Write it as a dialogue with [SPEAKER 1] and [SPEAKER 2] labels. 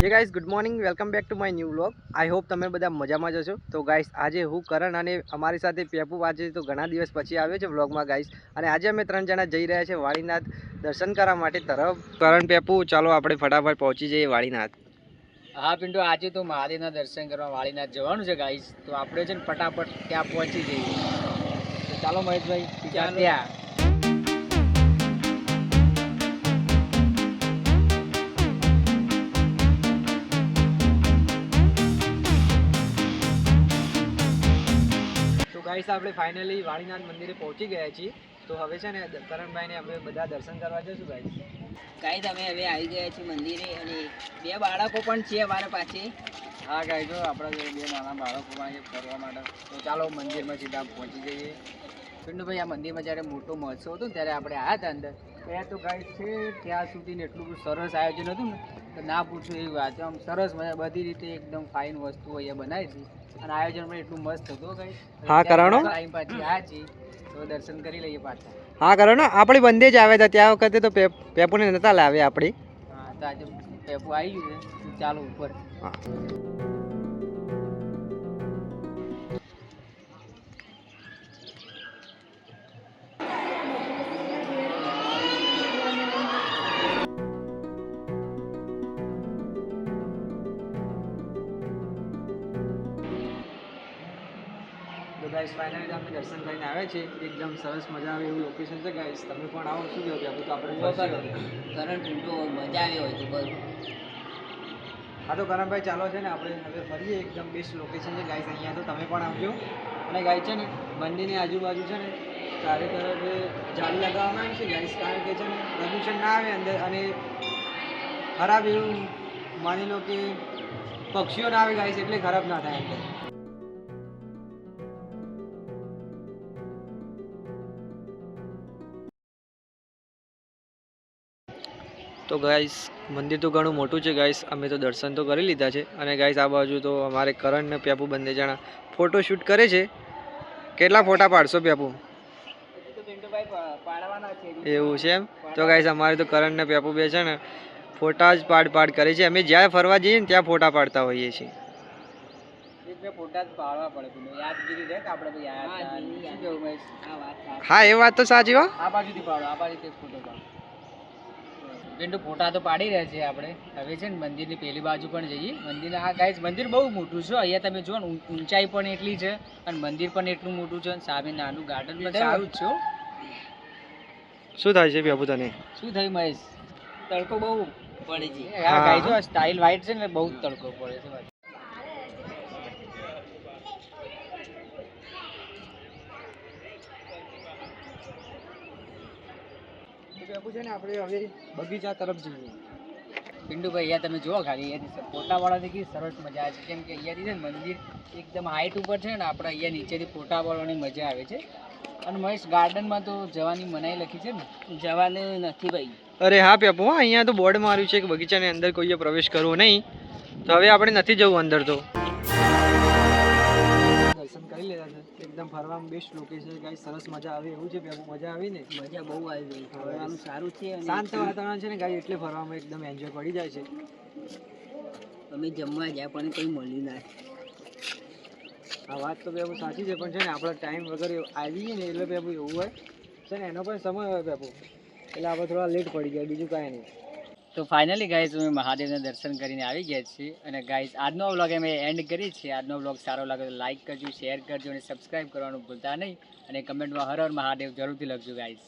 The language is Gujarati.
[SPEAKER 1] હે guys, good morning, welcome back to my new vlog. I hope તમે બધા મજામાં જ હશો. તો ગાઈસ, આજે હું કરણ અને અમારી સાથે પેપુ આજે તો ઘણા દિવસ પછી આવ્યો છે વ્લોગમાં ગાઈસ. અને આજે અમે 3 જણા જઈ રહ્યા છે વાળીનાથ દર્શન કરવા માટે તરફ. કરણ, પેપુ, ચાલો આપણે ફટાફટ પહોંચી જઈએ વાળીનાથ.
[SPEAKER 2] હા પિન્ટુ, આજે તો મહાદેવના દર્શન કરવા વાળીનાથ જવાનું છે ગાઈસ. તો આપણે છે ને ફટાફટ ત્યાં પહોંચી જઈએ. તો ચાલો મહેશભાઈ, ત્યાં
[SPEAKER 1] ગાઈસ, આપણે ફાઇનલી વાળીનાથ મંદિરે પહોંચી ગયા છીએ. તો હવે છે ને કરણભાઈને અમે બધા દર્શન કરવા જઈશું ગાઈસ.
[SPEAKER 2] ગાઈસ, અમે હવે આવી ગયા છીએ મંદિરે અને 2 બાળકો પણ છે અમારા પાસે. હા ગાઈસ, જો આપણા જોડે 2 નાના બાળકો પણ છે ફરવા માટે. તો ચાલો મંદિરમાં સીધા પહોંચી જઈએ. પિન્ટુભાઈ, આ મંદિરમાં જ્યારે મોટો મહોત્સવ હતો ને ત્યારે આપણે આવ્યા હતા અંદર. ત્યાં તો ગાઈસ છે ત્યાં સુધીને એટલું સરસ આયોજન હતું ને તો ના પૂછો એવી વાત. આમ સરસ બધી રીતે એકદમ ફાઇન વસ્તુઓ અહીંયા બનાવી હતી અને આયોજન પણ એટલું મસ્ત હતું ગાઈસ.
[SPEAKER 1] હા કરણો,
[SPEAKER 2] ટાઈમ પછી આવ્યા છીએ તો દર્શન કરી લઈએ પાછા.
[SPEAKER 1] હા કરણો, આપણે બંને જ આવ્યા હતા ત્યાં વખતે તો પેપુને નતા લાવ્યા આપણી.
[SPEAKER 2] હા, તો આજે પેપુ આવી ગયું છે. ચાલો ઉપર.
[SPEAKER 1] હા. તો ગાઈસ, ફાઇનલી આપણે દર્શન કરીને આવ્યા છે. એકદમ સરસ મજા આવે એવું લોકેશન છે ગાઈસ. તમે પણ આવો. શું કહો પેપુ? તો આપણે
[SPEAKER 2] કરણ પિન્ટુ મજા આવી હોય તો બસ.
[SPEAKER 1] હા તો કરણભાઈ, ચાલો છે ને આપણે હવે ફરીએ. એકદમ બેસ્ટ લોકેશન છે ગાઈસ અહીંયા. તો તમે પણ આવજો. અને ગાઈસ છે ને મંદિરની આજુબાજુ છે ને ચારે તરફ જાળી લગાવવામાં આવી છે ગાઈસ, કારણ કે છે ને પ્રદૂષણ ના આવે અંદર અને ખરાબ એવું માની લો કે પક્ષીઓ ના આવે ગાઈસ, એટલે ખરાબ ના થાય અંદર. તો ગાઈસ, મંદિર તો ઘણું મોટું છે ગાઈસ. અમે તો દર્શન તો કરી લીધા છે. અને ગાઈસ, આ બાજુ તો અમારે કરણ ને પેપુ બંને જણા ફોટો શૂટ કરે છે. કેટલા ફોટા પાડશો પેપુ? એવું છે એમ? તો ગાઈસ, અમારે તો કરણ ને પેપુ બે છે ને ફોટા જ પાડ કરે છે. અમે જ્યાં ફરવા જઈએ ને ત્યાં ફોટા પાડતા હોઈએ છીએ.
[SPEAKER 2] ફોટા જ પાડવા પડે, યાદગીરી રહે કે આપણે.
[SPEAKER 1] હા, એ વાત તો સાચી હો.
[SPEAKER 2] આ બાજુથી પાડો, આ બાજુથી ફોટો પાડો. પિન્ટુ, ફોટા તો પાડી રહ્યા છે આપણે. હવે છે ને મંદિરની પેલી બાજુ પણ જઈએ. મંદિરના હા ગાઈસ, મંદિર બહુ મોટું છે. અહીંયા તમે જુઓ ને, ઊંચાઈ પણ એટલી છે અને મંદિર પણ એટલું મોટું છે અને સામે નાનું ગાર્ડન પણ સારું જ છે.
[SPEAKER 1] શું થાય છે પેપુ તને?
[SPEAKER 2] શું થયું મહેશ? તડકો બહુ પડે છે. હા ગાઈસ, જો સ્ટાઇલ વાઇટ છે ને, બહુ તડકો પડે છે.
[SPEAKER 1] પેપુ છે ને આપણે હવે બગીચા તરફ જઈએ.
[SPEAKER 2] પિન્ટુભાઈ, અહીંયા તમે જુઓ ખાલી અહીંયાથી ફોટા પાડવાની કેવી સરસ મજા આવે છે. કેમ કે અહીંયાથી છે ને મંદિર એકદમ હાઈટ ઉપર છે ને, આપણે અહીંયા નીચેથી ફોટા પાડવાની મજા આવે છે. અને મહેશ, ગાર્ડનમાં તો જવાની મનાઈ લખી છે ને? જવાનું નથી ભાઈ. અરે
[SPEAKER 1] હા પેપુ, અહીંયા તો બોર્ડ માર્યું છે કે બગીચાની અંદર કોઈએ પ્રવેશ કરવો નહીં. તો હવે આપણે નથી જવું અંદર. તો દર્શન કરી લેતા છે. એકદમ ફરવામાં બેસ્ટ લોકેશન છે ગાઈસ. સરસ મજા આવે એવું છે પેપુ. મજા આવી ને?
[SPEAKER 2] મજા બહુ આવી. ફરવાનું સારું છે,
[SPEAKER 1] શાંત વાતાવરણ છે ને ગાઈસ, એટલે ફરવામાં એકદમ એન્જોય પડી જાય છે.
[SPEAKER 2] અમે જમવા ગયા પણ કંઈ મળ્યું ના.
[SPEAKER 1] આ વાત તો પેપુ સાચી છે, પણ છે ને આપણે ટાઈમ વગર આવીએ ને એટલે પેપુ એવું હોય છે ને, એનો પણ સમય હોય પેપુ, એટલે આપણે થોડા લેટ પડી જાય, બીજું કાંઈ નહીં.
[SPEAKER 2] તો ફાઇનલી ગાઈઝ, અમે મહાદેવના દર્શન કરીને આવી ગયા છીએ. અને ગાઈઝ, આજનો વ્લોગ અમે એન્ડ કરી છીએ. આજનો વ્લોગ સારો લાગે તો લાઈક કરજો, શેર કરજો અને સબસ્ક્રાઈબ કરવાનું ભૂલતા નહીં. અને કમેન્ટમાં હર હર મહાદેવ જરૂરથી લખજો ગાઈઝ.